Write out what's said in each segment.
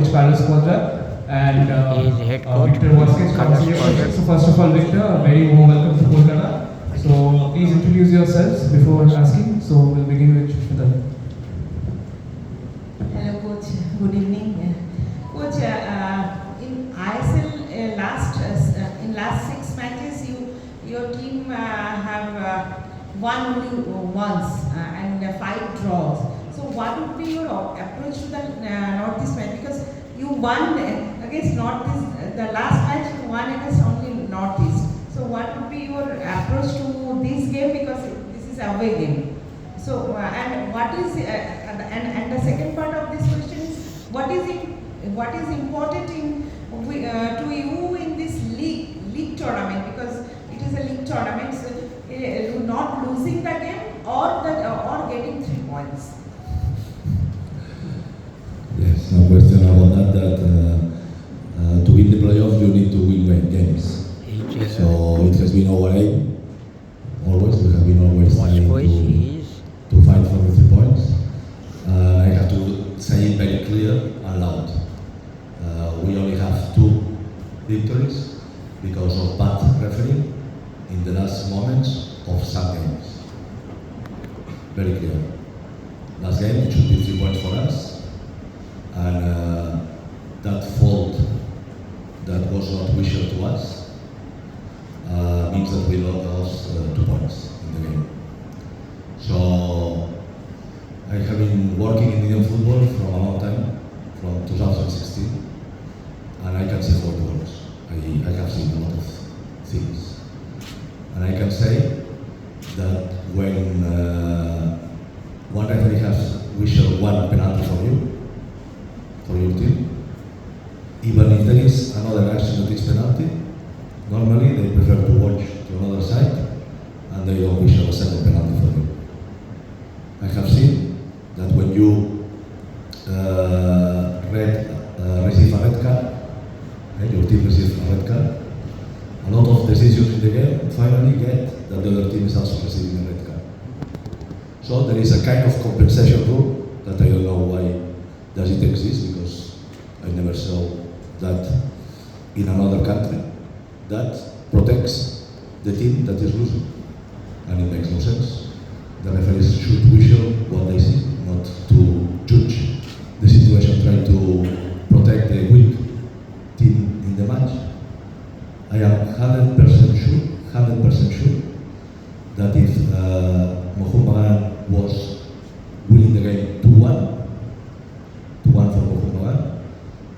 coach Carlos Quadra and head coach Victor Vázquez from CFO. So first of all, Victor, a very warm welcome to Kolkata. So please introduce yourselves before asking. So we'll begin with Shweta. Hello, Coach. Good evening. Coach, in ISL in last 6 matches, your team have won only once and 5 draws. So what would be your approach to the Northeast match? Because you won against Northeast, the last match you won against only Northeast. So what would be your approach to this game, because this is away game? So and what is and the second part of this question is what is important to you in this league tournament, because it is a league tournament, so not losing the game or getting 3 points. Yes, no question about that. To win the playoff, you need to win games. So it has been our aim. Always, we have been always trying to fight for the 3 points. I have to say it very clear and loud. We only have 2 victories because of bad refereeing in the last moments of some games. Very clear. Last game, it should be 3 points for us. And that fault that was not wished to us means that we lost 2 points in the game. So I have been working in Indian football for a long time, from 2016, and I can see 4 goals. I have seen a lot of things. And I can say that when one referee has wished 1 penalty for your team, even if there is another action that is penalty, normally they prefer to watch to another side and they don't wish a second penalty for you. I have seen that when you receive a red card, your team receives a red card, a lot of decisions in the game finally get that the other team is also receiving a red card. So there is a kind of compensation rule that I don't know why does it exist, because I never saw that in another country that protects the team that is losing, and it makes no sense. The referees should whistle what they see, not to judge the situation, trying to protect the weak team in the match. I am 100% sure that if Mohammed was winning the game 2-1 for Mohammed,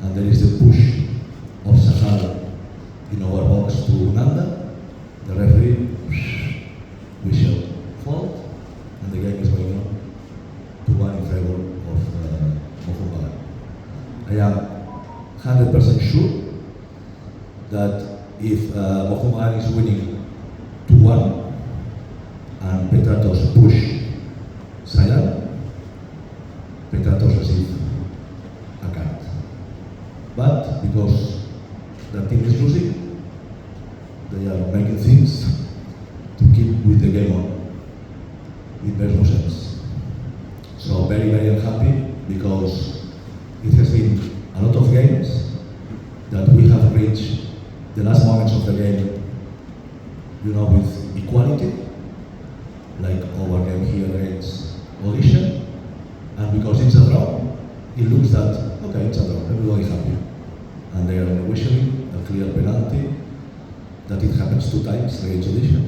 and there is a push of Sahar in our box to Nanda, the referee whistle fault, and the game is going on 2-1 in favor of Mohammed. I am 100% sure that if Mohammed is winning 2-1 and Petratos push Sayar, Petratos receives a card. But because the team is losing, they are making things to keep with the game on. It makes no sense. So very, very unhappy, because it has been a lot of games that we have reached the last moments of the game, with equality, like our game here against Odisha, and because it's a draw, it looks that, okay, it's a draw, everybody happy. And they are whistling a clear penalty, that it happens 2 times against Odisha.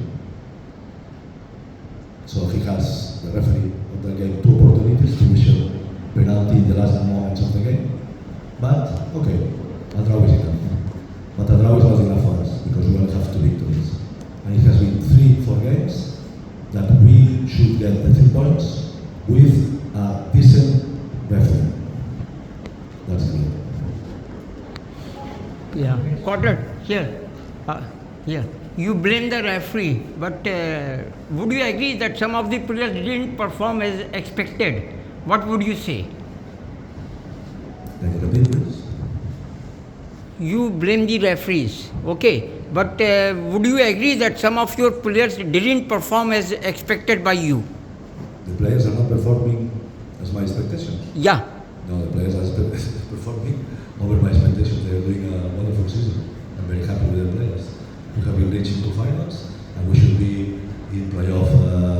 So he has, the referee of the game, 2 opportunities to whistle penalty in the last moments of the game. But, okay, a draw is enough. But a draw is not enough for us, because we only have 2 victories. And it has been 3-4 games that we should get the 3 points with a decent referee. That's clear. Yeah, Quadrat, here. Here. You blame the referee, but would you agree that some of the players didn't perform as expected? What would you say? You blame the referees, okay? But would you agree that some of your players didn't perform as expected by you? The players are not performing as my expectations. Yeah. No, the players are performing over my expectations. They are doing a wonderful season. I'm very happy with the players. We have been reaching to finals, and we should be in playoff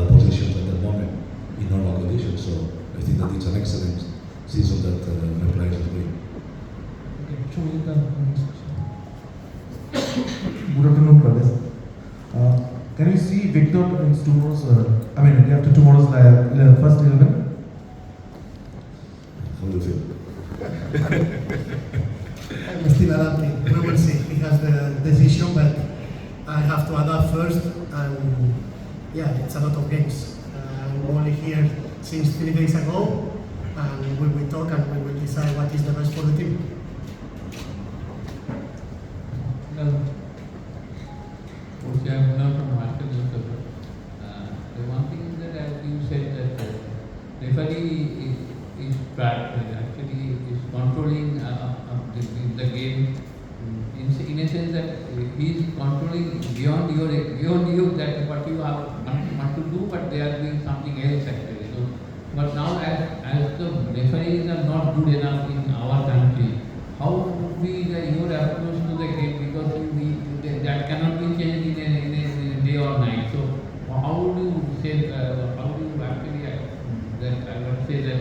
positions at that moment in normal conditions. So I think that it's an excellent season that my players are doing. Okay, show you the next question. Good afternoon, brothers. Can you see Victor in tomorrow's, after tomorrow's first 11? How do you feel? I'm still adapting. We will see. He has the decision, but I have to adapt first. And yeah, it's a lot of games. I'm only here since 3 days ago, and we will talk and we will decide what is the best for the team. Coach, I am not from Master newspaper. The one thing is that, as you said, that referee is actually is controlling the game in a sense that he is controlling beyond you that what you have want to do, but they are doing something else actually. So, but now as the referees are not good enough in our country, how would be your approach to the game, because that cannot be changed in a day or night. So how do you say how do you actually that I would say that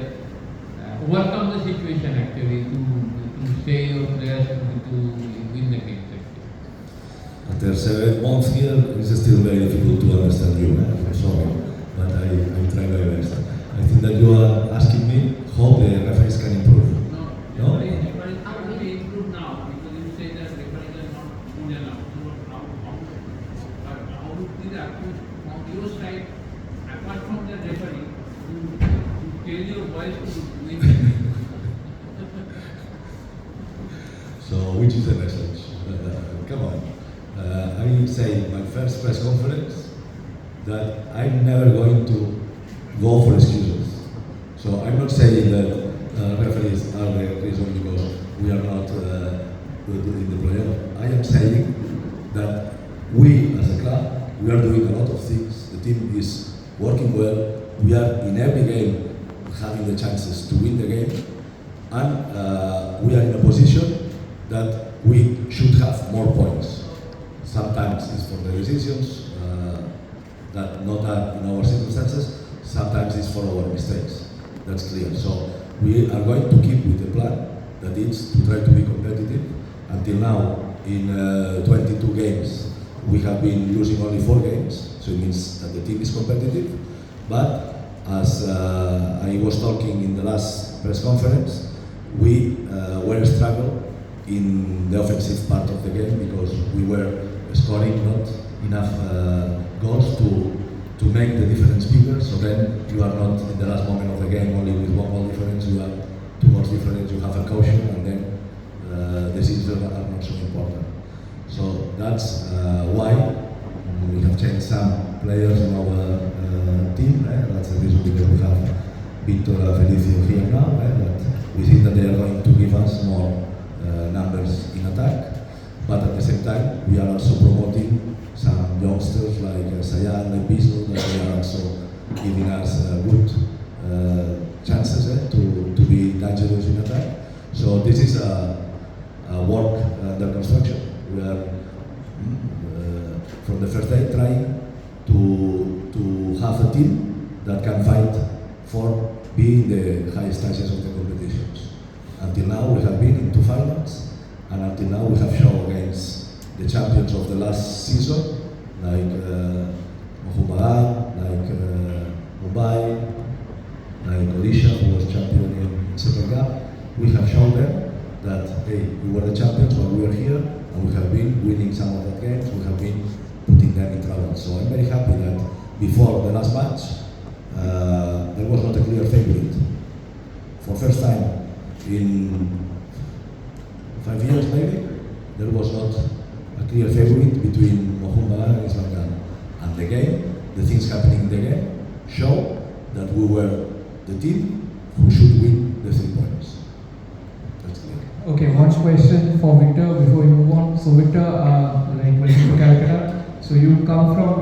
overcome the situation actually to stay your players to win the game actually? After 7 months here, it's still very difficult to understand you. I'm sorry, but I try my best. I think that you are asking me how the referees can improve. No? Referees can be improved now, because you say that referees are not good enough. So how would be the approach from your side, apart from the referee, to tell your boys to win? So, which is the message? Come on. I say in my first press conference that I'm never going to go for excuses. So I'm not saying that referees are the reason because we are not in the playoff. I am saying that we as a club, we are doing a lot of things. The team is working well. We are in every game having the chances to win the game. And we are in a position that we should have more points. Sometimes it's for the decisions that not are in our circumstances. Sometimes it's for our mistakes. That's clear. So we are going to keep with the plan that is to try to be competitive. Until now, in 22 games, we have been losing only 4 games. So it means that the team is competitive. But as I was talking in the last press conference, we were struggling in the offensive part of the game because we were scoring not enough goals to make the difference bigger. So then you are not in the last moment of the game only with 1 goal difference, you have 2 goals difference, you have a caution, and then decisions are not so important. So that's why we have changed some players in our team. That's the reason because we have Victor Vázquez here now. But we think that they are going to give us more numbers in attack. But at the same time, we are also promoting some youngsters like Sayan and Biso, that they are also giving us good chances to be dangerous in attack. So this is a work under construction. We are from the first day trying to have a team that can fight for being the highest chances of the competitions. Until now, we have been in 2 finals. And until now, we have shown against the champions of the last season, like Mohubaran, like Mumbai, like Odisha, who was champion in Super Cup. We have shown them that, hey, we were the champions when we were here, and we have been winning some of the games. We have been putting them in trouble. So I'm very happy that before the last match, there was not a clear favorite. For first time in 5 years maybe, there was not a clear favorite between Mohumba and Islam. And the game, the things happening in the game, show that we were the team who should win the 3 points. That's clear. Okay, one question for Victor before we move on. So Victor, welcome to Calcutta. So you come from,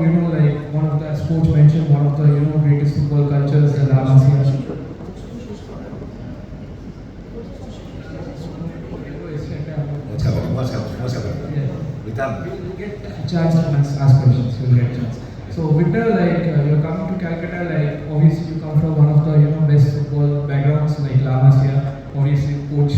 one of the, as coach mentioned, one of the, greatest football cultures, the La Masia. Ricardo. You'll get a chance to ask questions. You'll get a chance. So Victor, like you're coming to Calcutta, like obviously you come from one of the best football backgrounds, like Lamas here. Obviously, coach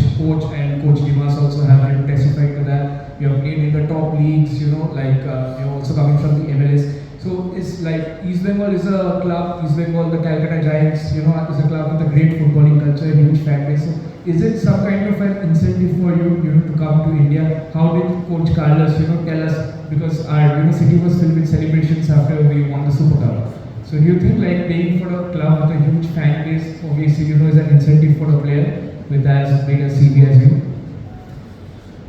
and Coach Dimas also have testified to that. You have played in the top leagues, like you're also coming from the MLS. So it's like East Bengal is a club. East Bengal, the Calcutta Giants, is a club with a great footballing culture, huge fan base. So is it some kind of an incentive for you, to come to India? How did Coach Carlos, tell us? Because our city was filled with celebrations after we won the Super Cup. So do you think like playing for a club with a huge fan base, obviously is an incentive for a player with as big a CV as you?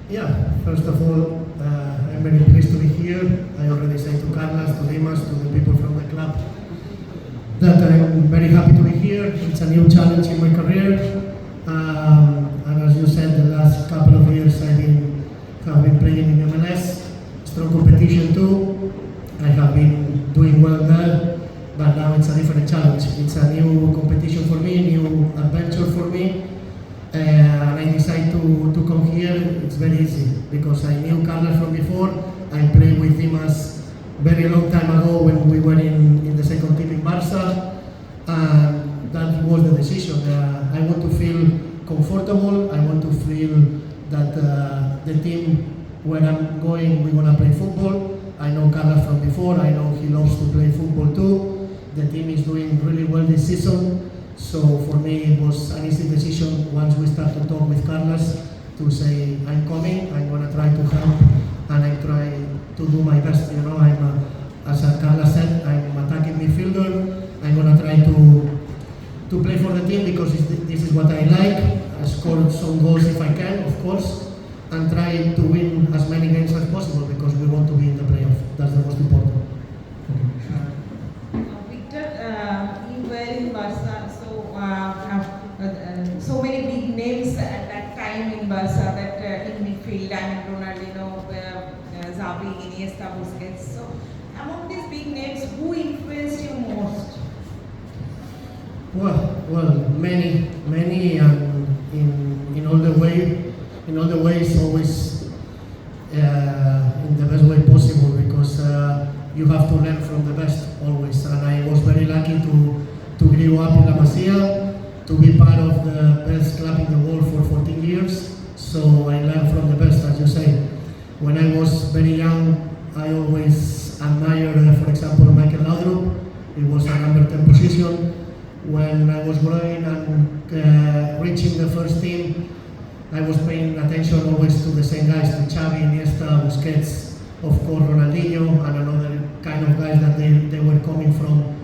Yeah, first of all, I'm very pleased to be here. I already said to Carlos, to Dimas, to the people from the club that I'm very happy to be here. It's a new challenge in my career. And as you said, the last couple of years have been playing in MLS. Strong competition too. I have been doing well there, but now it's a different challenge. It's a new competition for me, new adventure for me. And I decided to come here. It's very easy because I knew Carlos from before. I played with Dimas very long time ago when we were in the second team in Barca. And that was the decision. I want to feel comfortable. I want to feel that the team where I'm going, we're going to play football. I know Carlos from before. I know he loves to play football too. The team is doing really well this season. So for me, it was an easy decision once we start to talk with Carlos to say, I'm coming, I'm going to try to help, and I try to do my best. As Carlos said, I'm attacking midfielder. I'm going to try to play for the team because this is what I like. I score some goals if I can, of course, and try to win as many games as possible because we want to be in the playoff. That's the most important. Victor, you were in Barca, so many big names at that time in Barca that in midfield, Ronaldinho, Xavi, Iniesta, Busquets. So among these big names, who influenced you most? Well, many, in all the ways, always in the best way possible because you have to learn from the best always. And I was very lucky to grow up in La Masia, to be part of the best club in the world for 14 years. So I learned from the best, as you say. When I was very young, I always admired, for example, Michael Laudrup. It was a number 10 position. When I was growing and reaching the first team, I was paying attention always to the same guys, to Xavi, Iniesta, Busquets, of course Ronaldinho, and another kind of guys that they were coming from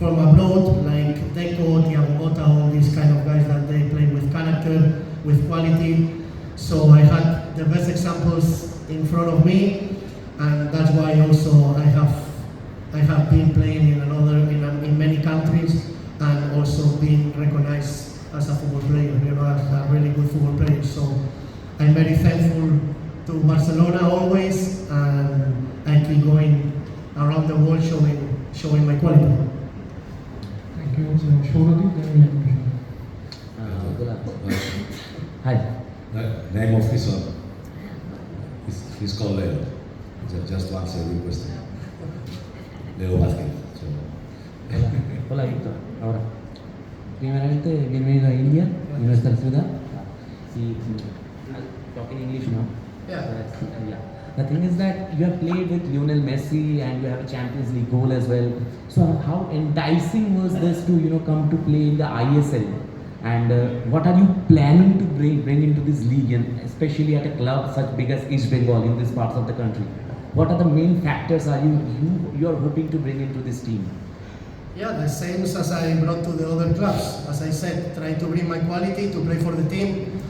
abroad, like Deco, Thiago Motta, all these kind of guys that they play with character, with quality. So I had the best examples in front of me, and that's why also I have been playing in many countries and also being recognized as a football player, as a really good football player. So I'm very thankful to Barcelona always, and I keep going around the world showing my quality. Thank you. So Shoradi, then we have Hi. The name of his son. He's called Leo. Just to answer your question. Leo Vázquez. Hola Víctor. Ahora, primeramente bienvenido a India, y nuestra ciudad. Y talk in English now. Yeah. The thing is that you have played with Lionel Messi and you have a Champions League goal as well. So how enticing was this to come to play in the ISL? And what are you planning to bring into this league, and especially at a club such big as East Bengal in these parts of the country? What are the main factors are you are hoping to bring into this team? Yeah, the same as I brought to the other clubs. As I said, try to bring my quality to play for the team.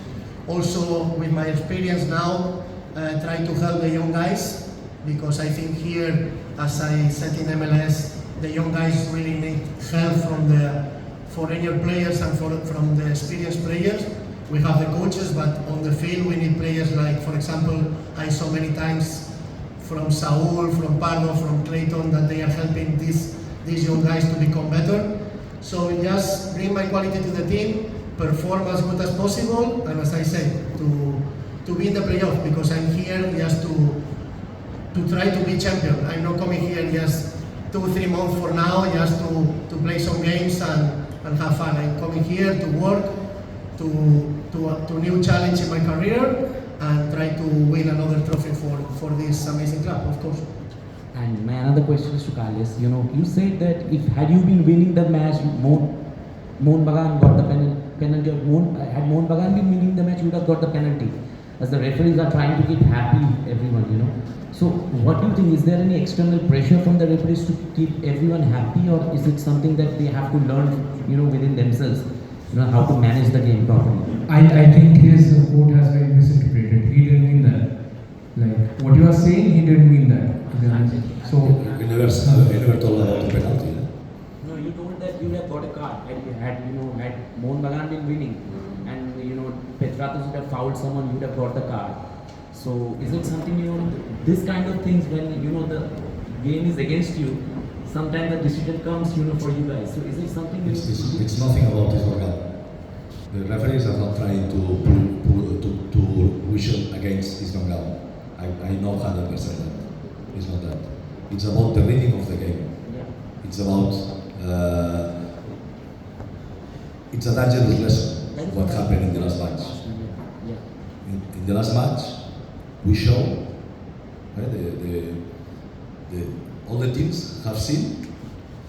Also, with my experience now, try to help the young guys, because I think here, as I said in MLS, the young guys really need help from the foreigner players and from the experienced players. We have the coaches, but on the field we need players like, for example, I saw many times from Saul, from Pardo, from Clayton, that they are helping these young guys to become better. So just bring my quality to the team, perform as good as possible, and as I said, to be in the playoff, because I'm here just to try to be champion. I'm not coming here just 2-3 months for now, just to play some games and have fun. I'm coming here to work, to new challenge in my career, and try to win another trophy for this amazing club, of course. And my another question is to Carlos. You know, you said that had you been winning the match, Mohun Bagan got the penalty. Had Mohun Bagan been winning the match, you would have got the penalty. As the referees are trying to keep happy everyone, you know. So, what do you think? Is there any external pressure from the referees to keep everyone happy, or is it something that they have to learn, you know, within themselves, you know, how to manage the game properly? I think his quote has been misinterpreted. He didn't mean that. Like what you are saying, he didn't mean that. So We never told about the penalty. No, you told that you have got a card, and had Mohun Bagan been winning, and you know Petratus would have fouled someone, you would have got the card. So is it something, you know, this kind of things when you know the game is against you, sometimes the decision comes, you know, for you guys. So is it something? It's nothing about this organ. The referees are not trying to whistle against East Bengal. I know 100% that. It's not that. It's about the reading of the game. Yeah. It's about it's a dangerous lesson. What happened in the last match? Yeah. In the last match, we show all the teams have seen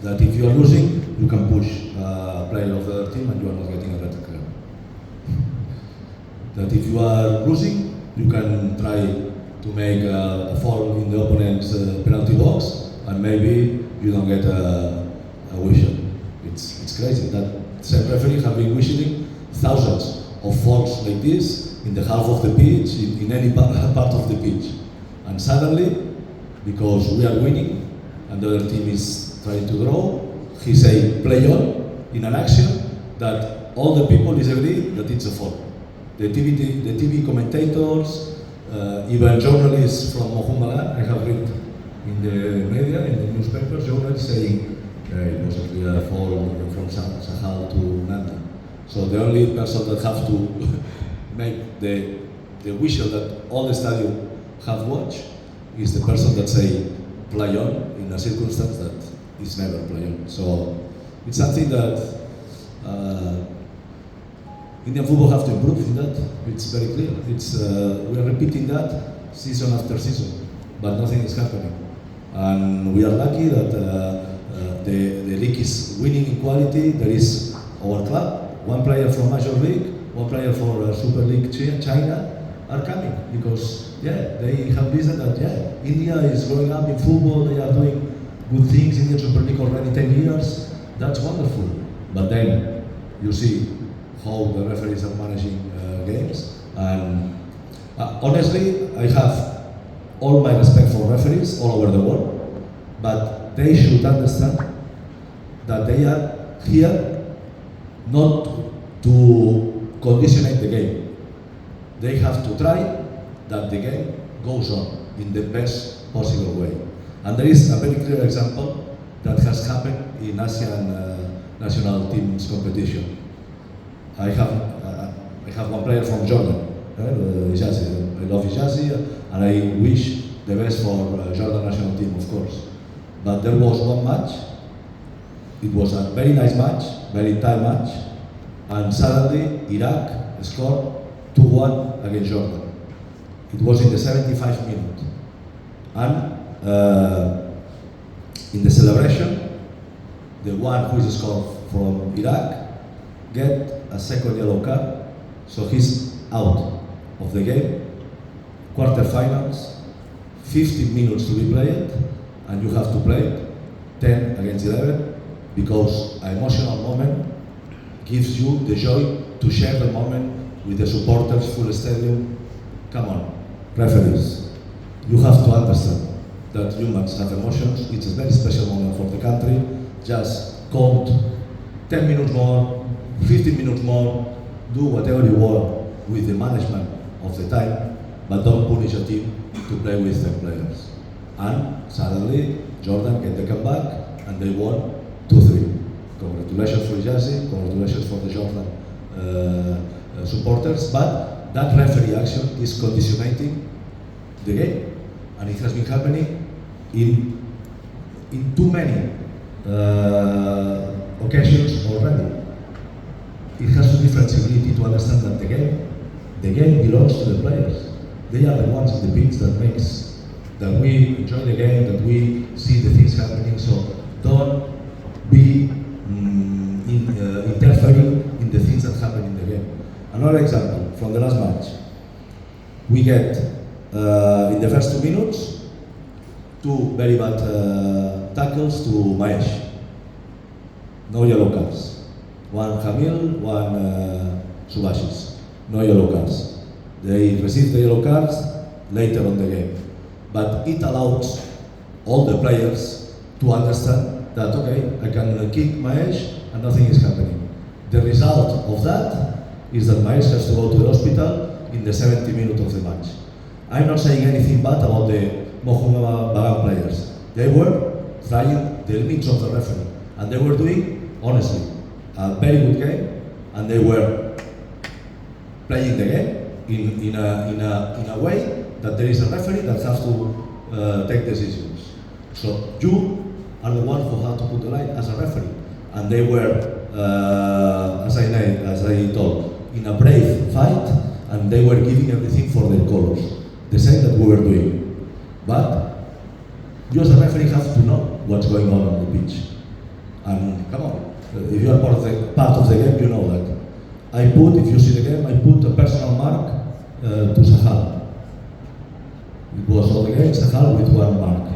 that if you are losing, you can push a player of the other team and you are not getting a red card. That if you are losing, you can try to make a foul in the opponent's penalty box, and maybe you don't get a whistle. It's crazy that same referee have been whistling thousands of fouls like this in the half of the pitch, in any part of the pitch, and suddenly, because we are winning and the other team is trying to draw, he say play on in an action that all the people disagree that it's a foul. The TV commentators. Even journalists from Mohun Bagan, I have read in the media, in the newspapers, journalists saying it was a clear fall from Sahal to Nanda. So the only person that have to make the whistle that all the stadium have watched is the person that say play on in a circumstance that is never play on. So it's something that Indian football have to improve in that. It's very clear. We are repeating that season after season, but nothing is happening. And we are lucky that the league is winning in quality. There is our club, one player from Major League, one player for Super League China are coming because they have listened that India is growing up in football. They are doing good things in the Super League already 10 years. That's wonderful. But then you see how the referees are managing games, and honestly, I have all my respect for referees all over the world, but they should understand that they are here not to conditionate the game. They have to try that the game goes on in the best possible way. And there is a very clear example that has happened in Asian national teams competition. I have one player from Jordan, Ijazi. I love Ijazi, and I wish the best for Jordan national team, of course. But there was one match. It was a very nice match, very tight match, and suddenly Iraq scored 2-1 against Jordan. It was in the 75th minute, and in the celebration, the one who is scored from Iraq get a second yellow card, so he's out of the game. Quarterfinals, 15 minutes to be played, and you have to play 10 against 11 because an emotional moment gives you the joy to share the moment with the supporters, full stadium. Come on, referees, you have to understand that humans have emotions. It's a very special moment for the country. Just count 10 minutes more, 15 minutes more, do whatever you want with the management of the time, but don't punish a team to play with 10 players. And suddenly, Jordan get the comeback and they won 2-3. Congratulations for Ijazi, congratulations for the Jordan supporters, but that referee action is conditioning the game. and it has been happening in too many occasions already. It has to be flexibility to understand that the game belongs to the players. They are the ones in the pitch that we enjoy the game, that we see the things happening. So don't be interfering in the things that happen in the game. Another example from the last match. We get in the first 2 minutes 2 very bad tackles to Maesh. No yellow cards. One Jamil, one Subashis. No yellow cards. They received the yellow cards later on the game. But it allows all the players to understand that, okay, I can kick Maesh and nothing is happening. The result of that is that Maesh has to go to the hospital in the 70 minutes of the match. I'm not saying anything bad about the Mohamed Bagan players. They were trying the limits of the referee, and they were doing, honestly, a very good game, and they were playing the game in a way that there is a referee that has to take decisions. So you are the one who have to put the line as a referee, and they were, as I told, in a brave fight, and they were giving everything for their colors, the same that we were doing. But you as a referee have to know what's going on the pitch. And come on, if you are part of the game, you know that. If you see the game, I put a personal mark to Sahal. It was all the game, Sahal with 1 mark.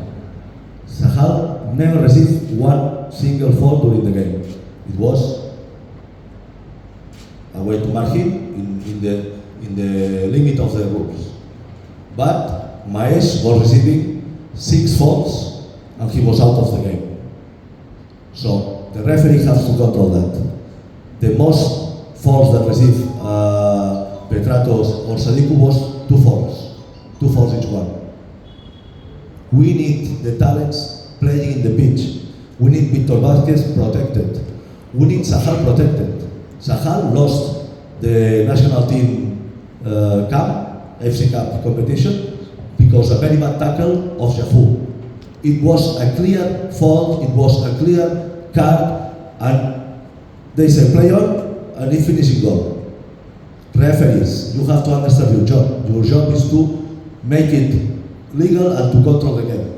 Sahal never received 1 single foul during the game. It was a way to mark him in the limit of the rules. But Maesh was receiving 6 fouls and he was out of the game. So the referee has to control that. The most fouls that received Petratos or Sadiku was 2 fouls. 2 fouls each one. We need the talents playing in the pitch. We need Victor Vázquez protected. We need Sahal protected. Sahal lost the national team FC Cup competition because a very bad tackle of Jafu. It was a clear fault, it was a clear card, and they say play on, and it finishes goal. Referees, you have to understand your job. Your job is to make it legal and to control the game.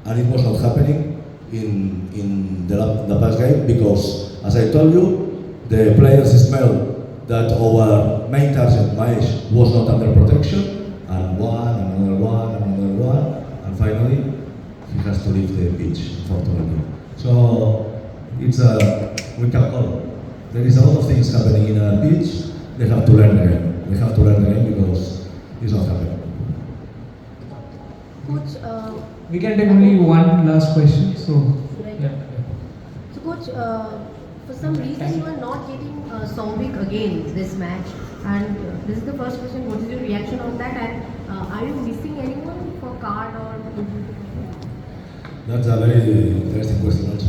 And it was not happening in the past game because, as I told you, the players smelled that our main target, Maesh, was not under protection, and another one, and finally he has to leave the pitch, unfortunately. So it's a wake-up call. There is a lot of things happening in a pitch. They have to learn again. They have to learn again because it's not happening. Coach, We can take only one last question. So, right. yeah. So coach, for some reason you are not getting Sombik again this match, and this is the first question. What is your reaction on that? And are you missing anyone for card or? That's a very interesting question also.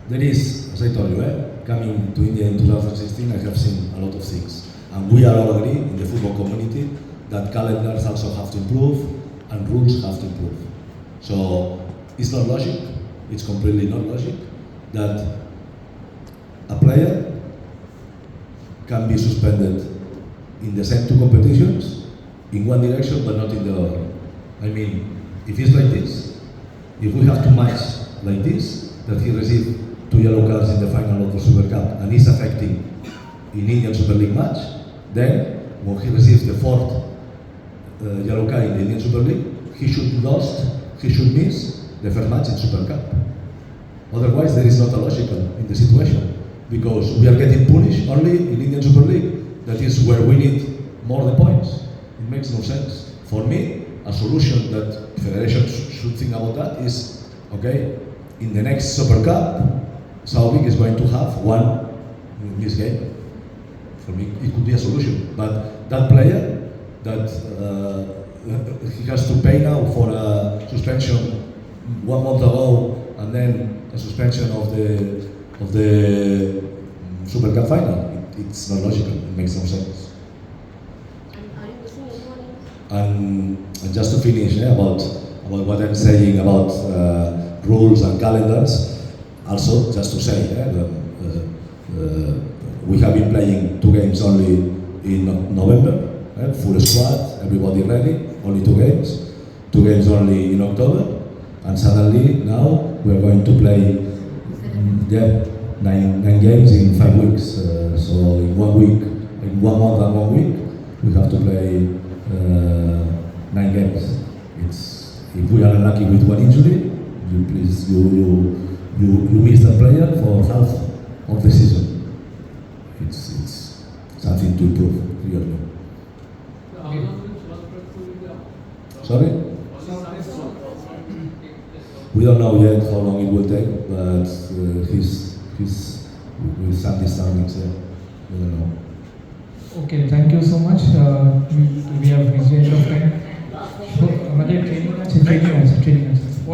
There is, as I told you, coming to India in 2016, I have seen a lot of things. And we are all agree in the football community that calendars also have to improve and rules have to improve. So it's not logic, it's completely not logic that a player can be suspended in the same 2 competitions in one direction but not in the other. I mean, if it's like this, if we have 2 matches like this, that he received 2 yellow cards in the final of the Super Cup and is affecting in Indian Super League match, then when he receives the 4th yellow card in the Indian Super League, he should miss the first match in Super Cup. Otherwise, there is not a logical in the situation because we are getting punished only in Indian Super League. That is where we need more the points. It makes no sense. For me, a solution that federation should think about that is, okay, in the next Super Cup, Sauvik is going to have 1 missed game. For me, it could be a solution. But that player, that he has to pay now for a suspension 1 month ago, and then a suspension of the Super Cup final. It's not logical. It makes no sense. And are you missing anyone else? And just to finish about what I'm saying about rules and calendars, also just to say we have been playing 2 games only in November, full squad, everybody ready, only 2 games. 2 games only in October, and suddenly now we are going to play 9 games in 5 weeks. So in 1 week, in 1 month and 1 week, we have to play 9 games. If we are unlucky with 1 injury, you miss the player for half of the season. It's something to improve, really. Sorry? We don't know yet how long it will take, but he's with some distance. We don't know. Okay, thank you so much. We have reached the end of time. So, training match.